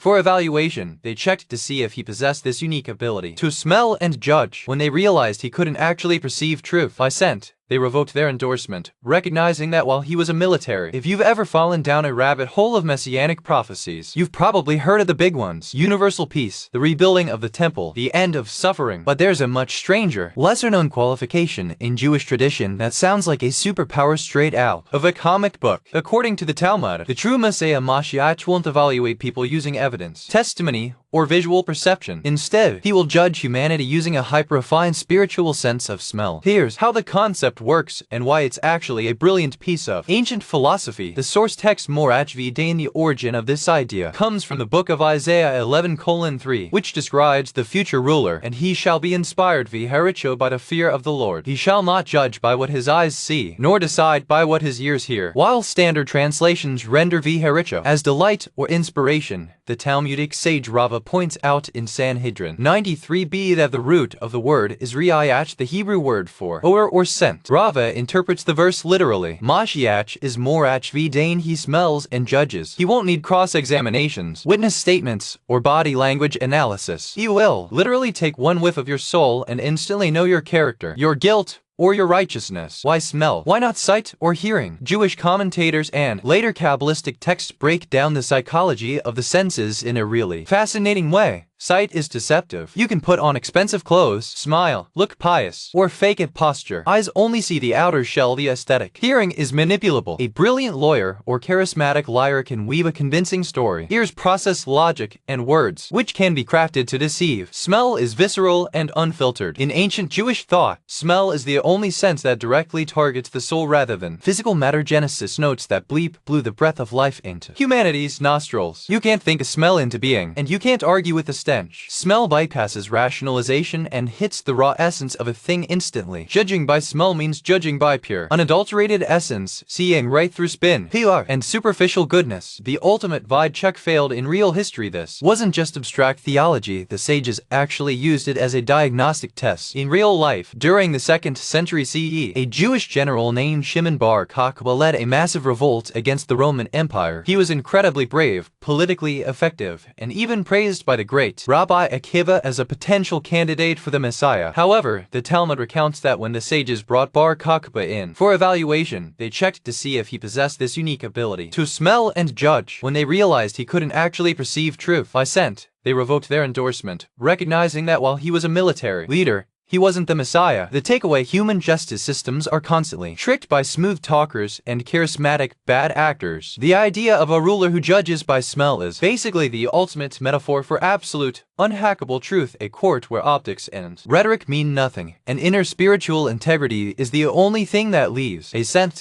For evaluation, they checked to see if he possessed this unique ability to smell and judge. When they realized he couldn't actually perceive truth by scent, they revoked their endorsement, recognizing that while he was a military. If you've ever fallen down a rabbit hole of messianic prophecies, you've probably heard of the big ones: universal peace, the rebuilding of the temple, the end of suffering. But there's a much stranger, lesser-known qualification in Jewish tradition that sounds like a superpower straight out of a comic book. According to the Talmud, the true Messiah Mashiach won't evaluate people using evidence, testimony, or visual perception. Instead, he will judge humanity using a hyper-refined spiritual sense of smell. Here's how the concept works and why it's actually a brilliant piece of ancient philosophy. The source text my.daily.reddit, the origin of this idea, comes from the book of Isaiah 11:3, which describes the future ruler, and he shall be inspired v'haricho by the fear of the Lord. He shall not judge by what his eyes see, nor decide by what his ears hear. While standard translations render v'haricho as delight or inspiration, the Talmudic sage Rava points out in Sanhedrin 93b that the root of the word is ri'ayach, the Hebrew word for odor or scent. Rava interprets the verse literally. Mashiach is morach v'dain, he smells and judges. He won't need cross-examinations, witness statements, or body language analysis. He will literally take one whiff of your soul and instantly know your character, your guilt, or your righteousness. Why smell? Why not sight or hearing? Jewish commentators and later Kabbalistic texts break down the psychology of the senses in a really fascinating way. Sight is deceptive. You can put on expensive clothes, smile, look pious, or fake it posture. Eyes only see the outer shell, the aesthetic. Hearing is manipulable. A brilliant lawyer or charismatic liar can weave a convincing story. Ears process logic and words, which can be crafted to deceive. Smell is visceral and unfiltered. In ancient Jewish thought, smell is the only sense that directly targets the soul rather than physical matter. Genesis notes that bleep blew the breath of life into humanity's nostrils. You can't think a smell into being, and you can't argue with the stench. Smell bypasses rationalization and hits the raw essence of a thing instantly. Judging by smell means judging by pure, unadulterated essence, seeing right through spin, PR, and superficial goodness. The ultimate vibe check failed in real history. This wasn't just abstract theology. The sages actually used it as a diagnostic test. In real life, during the 2nd century CE, a Jewish general named Shimon bar Kokhba led a massive revolt against the Roman Empire. He was incredibly brave, politically effective, and even praised by the great Rabbi Akiva as a potential candidate for the Messiah. However, the Talmud recounts that when the sages brought bar Kokhba in for evaluation, they checked to see if he possessed this unique ability to smell and judge. When they realized he couldn't actually perceive truth by scent, they revoked their endorsement, recognizing that while he was a military leader, he wasn't the Messiah. The takeaway: human justice systems are constantly tricked by smooth talkers and charismatic bad actors. The idea of a ruler who judges by smell is basically the ultimate metaphor for absolute, unhackable truth, a court where optics and rhetoric mean nothing, and inner spiritual integrity is the only thing that leaves a scent.